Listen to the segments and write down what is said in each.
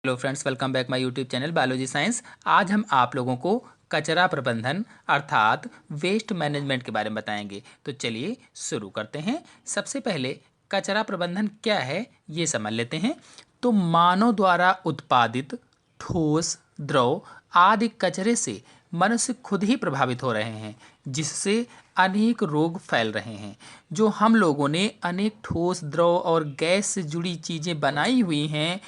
Hello friends, welcome back my YouTube channel biology science. आज हम आप लोगों को कचरा प्रबंधन अर्थात वेस्ट मैनेजमेंट के बारे में बताएंगे। तो चलिए शुरू करते हैं। सबसे पहले कचरा प्रबंधन क्या है ये समझ लेते हैं। तो मानव द्वारा उत्पादित ठोस, द्रव आदि कचरे से मनुष्य खुद ही प्रभावित हो रहे हैं, जिससे अनेक रोग फैल रहे हैं। जो हम लोगों ने अनेक ठोस, द्रव और गैस से जुड़ी चीज़ें बनाई हुई हैं,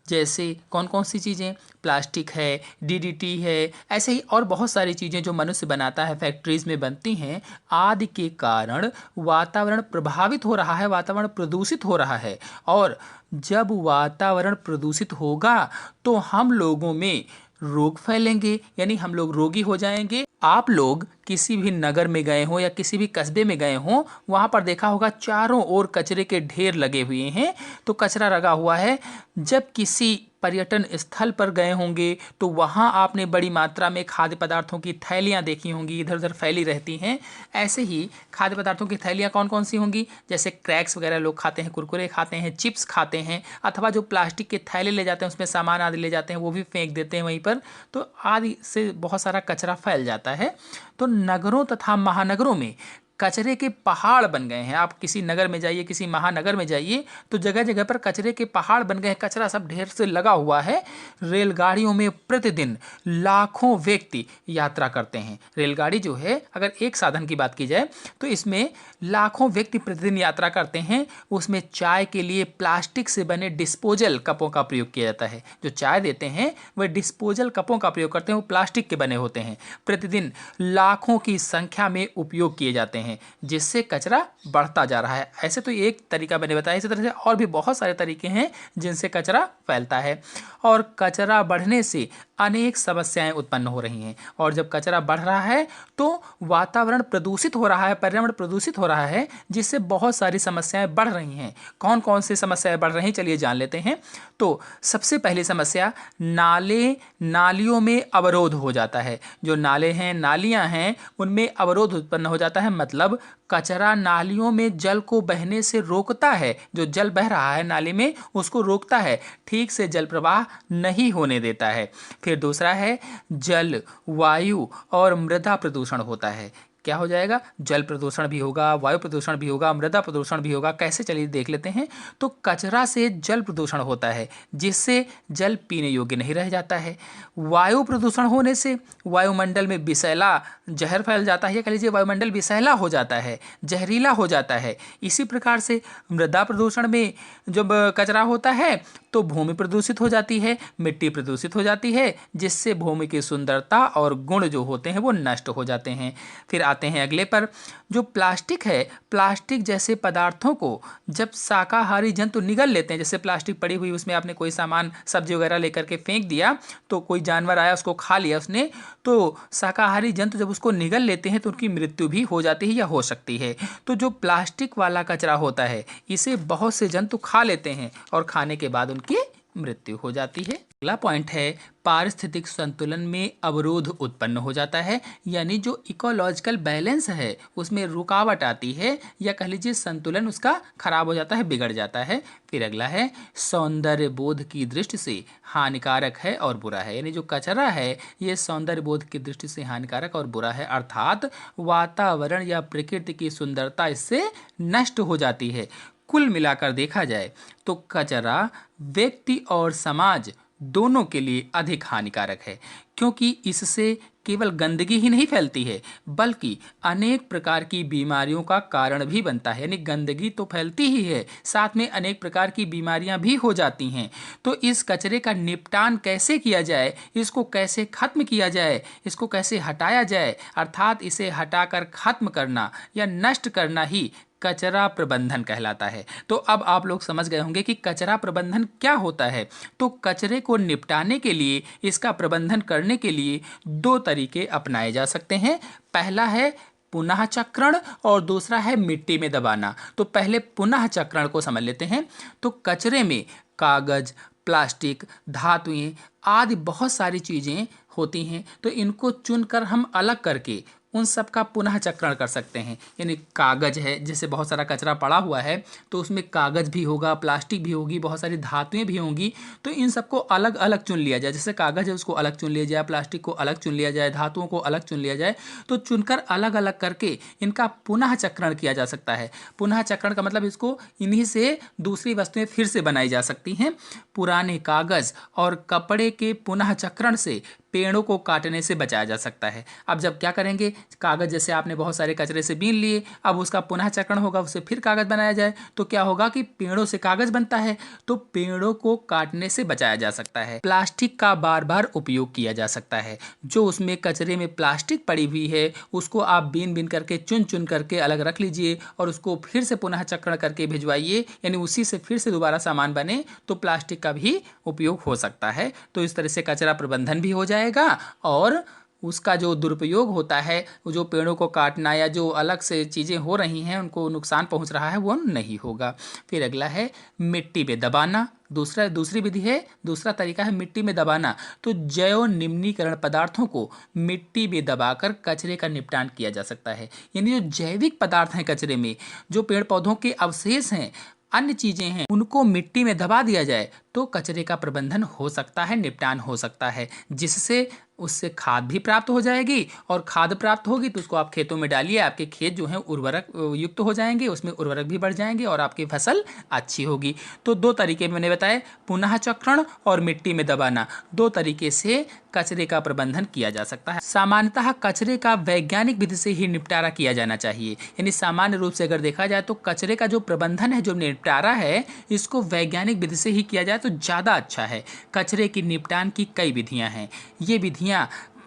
जैसे कौन कौन सी चीज़ें, प्लास्टिक है, डीडीटी है, ऐसे ही और बहुत सारी चीज़ें जो मनुष्य बनाता है, फैक्ट्रीज में बनती हैं, आदि के कारण वातावरण प्रभावित हो रहा है, वातावरण प्रदूषित हो रहा है। और जब वातावरण प्रदूषित होगा तो हम लोगों में रोग फैलेंगे, यानी हम लोग रोगी हो जाएंगे। आप लोग किसी भी नगर में गए हो या किसी भी कस्बे में गए हो, वहाँ पर देखा होगा चारों ओर कचरे के ढेर लगे हुए हैं, तो कचरा लगा हुआ है। जब किसी पर्यटन स्थल पर गए होंगे तो वहाँ आपने बड़ी मात्रा में खाद्य पदार्थों की थैलियाँ देखी होंगी, इधर उधर फैली रहती हैं। ऐसे ही खाद्य पदार्थों की थैलियाँ कौन कौन सी होंगी, जैसे क्रैक्स वगैरह लोग खाते हैं, कुरकुरे खाते हैं, चिप्स खाते हैं, अथवा जो प्लास्टिक के थैले ले जाते हैं उसमें सामान आदि ले जाते हैं वो भी फेंक देते हैं वहीं पर। तो आदि से बहुत सारा कचरा फैल जाता है। तो नगरों तथा महानगरों में कचरे के पहाड़ बन गए हैं। आप किसी नगर में जाइए, किसी महानगर में जाइए, तो जगह जगह पर कचरे के पहाड़ बन गए हैं, कचरा सब ढेर से लगा हुआ है। रेलगाड़ियों में प्रतिदिन लाखों व्यक्ति यात्रा करते हैं। रेलगाड़ी जो है, अगर एक साधन की बात की जाए तो इसमें लाखों व्यक्ति प्रतिदिन यात्रा करते हैं। उसमें चाय के लिए प्लास्टिक से बने डिस्पोजल कपों का प्रयोग किया जाता है। जो चाय देते हैं वह डिस्पोजल कपों का प्रयोग करते हैं, वो प्लास्टिक के बने होते हैं। प्रतिदिन लाखों की संख्या में उपयोग किए जाते हैं, जिससे कचरा बढ़ता जा रहा है। ऐसे तो एक तरीका मैंने बताया, इसी तरह से और भी बहुत सारे तरीके हैं जिनसे कचरा फैलता है। और कचरा बढ़ने से अनेक समस्याएं उत्पन्न हो रही हैं। और जब कचरा बढ़ रहा है तो वातावरण प्रदूषित हो रहा है, पर्यावरण प्रदूषित हो रहा है, जिससे बहुत सारी समस्याएं बढ़ रही हैं। कौन कौन सी समस्याएं बढ़ रही हैं, चलिए जान लेते हैं। तो सबसे पहली समस्या, नाले नालियों में अवरोध हो जाता है। जो नाले हैं, नालियां हैं, उनमें अवरोध उत्पन्न हो जाता है। मतलब कचरा नालियों में जल को बहने से रोकता है। जो जल बह रहा है नाली में उसको रोकता है, ठीक से जल प्रवाह नहीं होने देता है। फिर दूसरा है, जल, वायु और मृदा प्रदूषण होता है। क्या हो जाएगा, जल प्रदूषण भी होगा, वायु प्रदूषण भी होगा, मृदा प्रदूषण भी होगा। कैसे, चलिए देख लेते हैं। तो कचरा से जल प्रदूषण होता है, जिससे जल पीने योग्य नहीं रह जाता है। वायु प्रदूषण होने से वायुमंडल में विषैला जहर फैल जाता है, या कह लीजिए वायुमंडल विषैला हो जाता है, जहरीला हो जाता है। इसी प्रकार से मृदा प्रदूषण में जब कचरा होता है तो भूमि प्रदूषित हो जाती है, मिट्टी प्रदूषित हो जाती है, जिससे भूमि की सुंदरता और गुण जो होते हैं वो नष्ट हो जाते हैं। फिर आते हैं अगले पर, जो प्लास्टिक है, प्लास्टिक जैसे पदार्थों को जब शाकाहारी जंतु निगल लेते हैं, जैसे प्लास्टिक पड़ी हुई, उसमें आपने कोई सामान, सब्जी वगैरह लेकर के फेंक दिया, तो कोई जानवर आया उसको खा लिया उसने, तो शाकाहारी जंतु जब उसको निगल लेते हैं तो उनकी मृत्यु भी हो जाती है या हो सकती है। तो जो प्लास्टिक वाला कचरा होता है, इसे बहुत से जंतु खा लेते हैं और खाने के बाद उनकी मृत्यु हो जाती है। अगला पॉइंट है, पारिस्थितिक संतुलन में अवरोध उत्पन्न हो जाता है, यानी जो इकोलॉजिकल बैलेंस है उसमें रुकावट आती है, या कह लीजिए संतुलन उसका खराब हो जाता है, बिगड़ जाता है। फिर अगला है, सौंदर्य बोध की दृष्टि से हानिकारक है और बुरा है। यानी जो कचरा है ये सौंदर्य बोध की दृष्टि से हानिकारक और बुरा है, अर्थात वातावरण या प्रकृति की सुंदरता इससे नष्ट हो जाती है। कुल मिलाकर देखा जाए तो कचरा व्यक्ति और समाज दोनों के लिए अधिक हानिकारक है, क्योंकि इससे केवल गंदगी ही नहीं फैलती है बल्कि अनेक प्रकार की बीमारियों का कारण भी बनता है। यानी गंदगी तो फैलती ही है, साथ में अनेक प्रकार की बीमारियां भी हो जाती हैं। तो इस कचरे का निपटान कैसे किया जाए, इसको कैसे खत्म किया जाए, इसको कैसे हटाया जाए, अर्थात इसे हटाकर खत्म करना या नष्ट करना ही कचरा प्रबंधन कहलाता है। तो अब आप लोग समझ गए होंगे कि कचरा प्रबंधन क्या होता है। तो कचरे को निपटाने के लिए, इसका प्रबंधन करने के लिए दो तरीके अपनाए जा सकते हैं। पहला है पुनः चक्रण और दूसरा है मिट्टी में दबाना। तो पहले पुनः चक्रण को समझ लेते हैं। तो कचरे में कागज, प्लास्टिक, धातुएं आदि बहुत सारी चीज़ें होती हैं, तो इनको चुनकर हम अलग करके उन सब का पुनः चक्रण कर सकते हैं। यानी कागज़ है, जैसे बहुत सारा कचरा पड़ा हुआ है तो उसमें कागज़ भी होगा, प्लास्टिक भी होगी, बहुत सारी धातुएं भी होंगी, तो इन सबको अलग अलग चुन लिया जाए। जैसे कागज़ है उसको अलग चुन लिया जाए, प्लास्टिक को अलग चुन लिया जाए, धातुओं को अलग चुन लिया जाए, तो चुनकर अलग अलग करके इनका पुनः चक्रण किया जा सकता है। पुनः चक्रण का मतलब इसको इन्हीं से दूसरी वस्तुएं फिर से बनाई जा सकती हैं। पुराने कागज़ और कपड़े के पुनः चक्रण से पेड़ों को काटने से बचाया जा सकता है। अब जब क्या करेंगे, कागज़ जैसे आपने बहुत सारे कचरे से बीन लिए, अब उसका पुनः चक्रण होगा, उससे फिर कागज़ बनाया जाए, तो क्या होगा कि पेड़ों से कागज़ बनता है, तो पेड़ों को काटने से बचाया जा सकता है। प्लास्टिक का बार बार उपयोग किया जा सकता है। जो उसमें कचरे में प्लास्टिक पड़ी हुई है उसको आप बीन बीन करके चुन चुन करके अलग रख लीजिए और उसको फिर से पुनः चक्रण करके भिजवाइए, यानी उसी से फिर से दोबारा सामान बने, तो प्लास्टिक का भी उपयोग हो सकता है। तो इस तरह से कचरा प्रबंधन भी हो जाएगा और उसका जो दुरुपयोग होता है, जो पेड़ों को काटना या जो अलग से चीज़ें हो रही हैं उनको नुकसान पहुंच रहा है, वो नहीं होगा। फिर अगला है मिट्टी में दबाना। दूसरी विधि है, दूसरा तरीका है मिट्टी में दबाना। तो जैव निम्नीकरण पदार्थों को मिट्टी में दबाकर कचरे का निपटान किया जा सकता है। यानी जो जैविक पदार्थ हैं कचरे में, जो पेड़ पौधों के अवशेष हैं, अन्य चीजें हैं, उनको मिट्टी में दबा दिया जाए तो कचरे का प्रबंधन हो सकता है, निपटान हो सकता है, जिससे उससे खाद भी प्राप्त हो जाएगी और खाद प्राप्त होगी तो उसको आप खेतों में डालिए, आपके खेत जो हैं उर्वरक युक्त हो जाएंगे, उसमें उर्वरक भी बढ़ जाएंगे और आपकी फसल अच्छी होगी। तो दो तरीके मैंने बताए, पुनः चक्रण और मिट्टी में दबाना, दो तरीके से कचरे का प्रबंधन किया जा सकता है। सामान्यतः कचरे का वैज्ञानिक विधि से ही निपटारा किया जाना चाहिए। यानी सामान्य रूप से अगर देखा जाए तो कचरे का जो प्रबंधन है, जो निपटारा है, इसको वैज्ञानिक विधि से ही किया जाए तो ज़्यादा अच्छा है। कचरे की निपटान की कई विधियाँ हैं। ये विधियाँ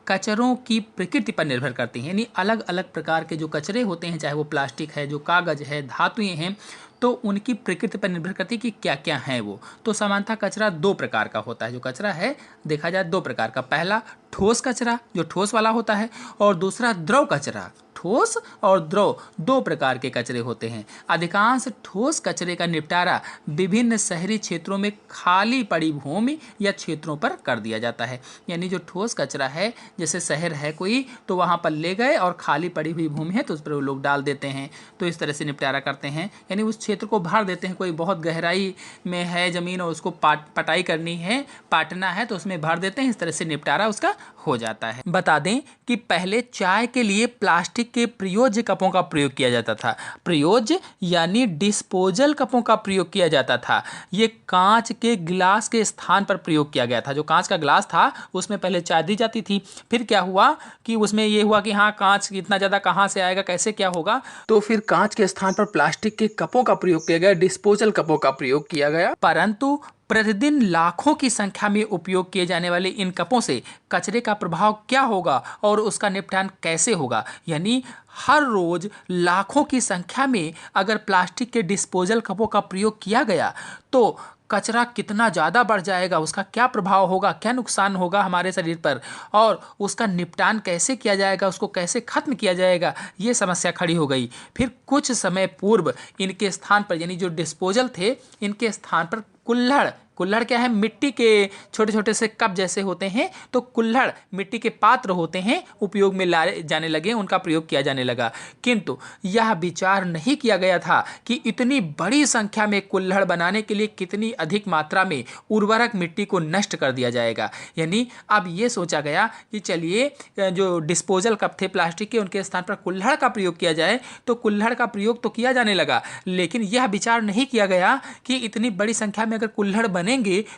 कचरों की प्रकृति पर निर्भर करती हैं। यानी अलग अलग प्रकार के जो कचरे होते हैं, चाहे वो प्लास्टिक है, जो कागज़ है, धातुएं हैं, तो उनकी प्रकृति पर निर्भर करती है कि क्या क्या है वो। तो सामान्यतः कचरा दो प्रकार का होता है। जो कचरा है देखा जाए दो प्रकार का, पहला ठोस कचरा जो ठोस वाला होता है, और दूसरा द्रव कचरा। ठोस और द्रव दो प्रकार के कचरे होते हैं। अधिकांश ठोस कचरे का निपटारा विभिन्न शहरी क्षेत्रों में खाली पड़ी भूमि या क्षेत्रों पर कर दिया जाता है। यानी जो ठोस कचरा है, जैसे शहर है कोई, तो वहाँ पर ले गए और खाली पड़ी हुई भूमि है तो उस पर वो लोग डाल देते हैं, तो इस तरह से निपटारा करते हैं। यानी उस क्षेत्र को भर देते हैं, कोई बहुत गहराई में है ज़मीन और उसको पटाई करनी है, पाटना है, तो उसमें भर देते हैं। इस तरह से निपटारा उसका हो जाता है। बता दें कि पहले चाय के लिए प्लास्टिक के प्रयोज्य कपों का प्रयोग किया जाता था। प्रयोज्य यानी डिस्पोजल कपों का प्रयोग किया जाता था। ये कांच के गिलास के स्थान पर प्रयोग किया गया था। जो कांच का गिलास था उसमें पहले चाय दी जाती थी, फिर क्या हुआ कि उसमें ये हुआ कि हाँ, कांच इतना ज़्यादा कहाँ से आएगा, कैसे क्या होगा, तो फिर कांच के स्थान पर प्लास्टिक के कपों का प्रयोग किया गया, डिस्पोजल कपों का प्रयोग किया गया। परंतु प्रतिदिन लाखों की संख्या में उपयोग किए जाने वाले इन कपों से कचरे का प्रभाव क्या होगा और उसका निपटान कैसे होगा। यानी हर रोज लाखों की संख्या में अगर प्लास्टिक के डिस्पोजल कपों का प्रयोग किया गया तो कचरा कितना ज़्यादा बढ़ जाएगा, उसका क्या प्रभाव होगा, क्या नुकसान होगा हमारे शरीर पर, और उसका निपटान कैसे किया जाएगा, उसको कैसे खत्म किया जाएगा, ये समस्या खड़ी हो गई। फिर कुछ समय पूर्व इनके स्थान पर, यानी जो डिस्पोजल थे, इनके स्थान पर कुल्हड़। कुल्हड़ क्या है? मिट्टी के छोटे छोटे से कप जैसे होते हैं, तो कुल्हड़ मिट्टी के पात्र होते हैं, उपयोग में लाए जाने लगे, उनका प्रयोग किया जाने लगा। किंतु यह विचार नहीं किया गया था कि इतनी बड़ी संख्या में कुल्हड़ बनाने के लिए कितनी अधिक मात्रा में उर्वरक मिट्टी को नष्ट कर दिया जाएगा। यानी अब ये सोचा गया कि चलिए जो डिस्पोजल कप थे प्लास्टिक के, उनके स्थान पर कुल्हड़ का प्रयोग किया जाए। तो कुल्हड़ का प्रयोग तो किया जाने लगा, लेकिन यह विचार नहीं किया गया कि इतनी बड़ी संख्या में अगर कुल्हड़ बनेंगे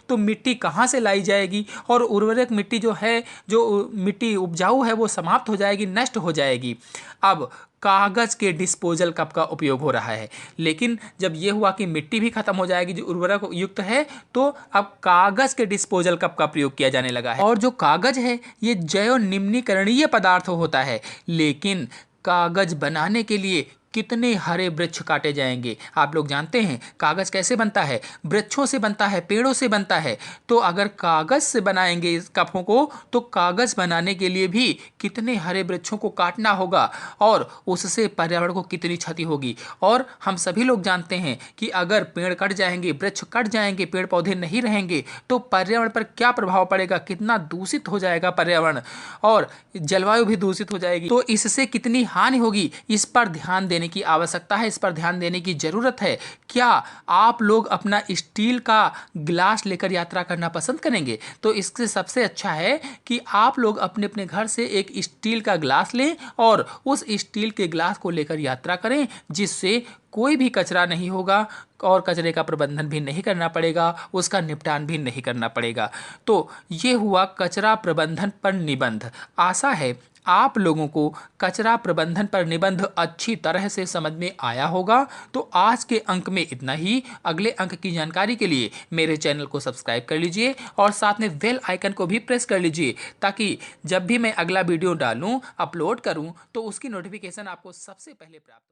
तो मिट्टी कहाँ से लाई जाएगी, और उर्वरक मिट्टी जो है, जो मिट्टी उपजाऊ है, वो समाप्त हो जाएगी, नष्ट हो जाएगी। अब कागज़ के डिस्पोजल कप का उपयोग हो रहा है, लेकिन जब ये हुआ कि मिट्टी भी खत्म हो जाएगी जो उर्वरक युक्त है, तो अब कागज़ के डिस्पोजल कप का प्रयोग किया जाने लगा है। और जो कागज़ है ये जैव निम्नीकरणीय पदार्थ होता है, लेकिन कागज़ बनाने के लिए कितने हरे वृक्ष काटे जाएंगे। आप लोग जानते हैं कागज कैसे बनता है, वृक्षों से बनता है, पेड़ों से बनता है। तो अगर कागज से बनाएंगे इस कपों को तो कागज बनाने के लिए भी कितने हरे वृक्षों को काटना होगा और उससे पर्यावरण को कितनी क्षति होगी। और हम सभी लोग जानते हैं कि अगर पेड़ कट जाएंगे, वृक्ष कट जाएंगे, पेड़ पौधे नहीं रहेंगे तो पर्यावरण पर क्या प्रभाव पड़ेगा, कितना दूषित हो जाएगा पर्यावरण और जलवायु भी दूषित हो जाएगी। तो इससे कितनी हानि होगी, इस पर ध्यान देने की आवश्यकता है, इस पर ध्यान देने की जरूरत है। क्या आप लोग अपना स्टील का गिलास लेकर यात्रा करना पसंद करेंगे? तो इससे सबसे अच्छा है कि आप लोग अपने अपने घर से एक स्टील का गिलास लें और उस स्टील के गिलास को लेकर यात्रा करें, जिससे कोई भी कचरा नहीं होगा और कचरे का प्रबंधन भी नहीं करना पड़ेगा, उसका निपटान भी नहीं करना पड़ेगा। तो ये हुआ कचरा प्रबंधन पर निबंध। आशा है आप लोगों को कचरा प्रबंधन पर निबंध अच्छी तरह से समझ में आया होगा। तो आज के अंक में इतना ही। अगले अंक की जानकारी के लिए मेरे चैनल को सब्सक्राइब कर लीजिए और साथ में बेल आइकन को भी प्रेस कर लीजिए, ताकि जब भी मैं अगला वीडियो डालूं, अपलोड करूं, तो उसकी नोटिफिकेशन आपको सबसे पहले प्राप्त हो।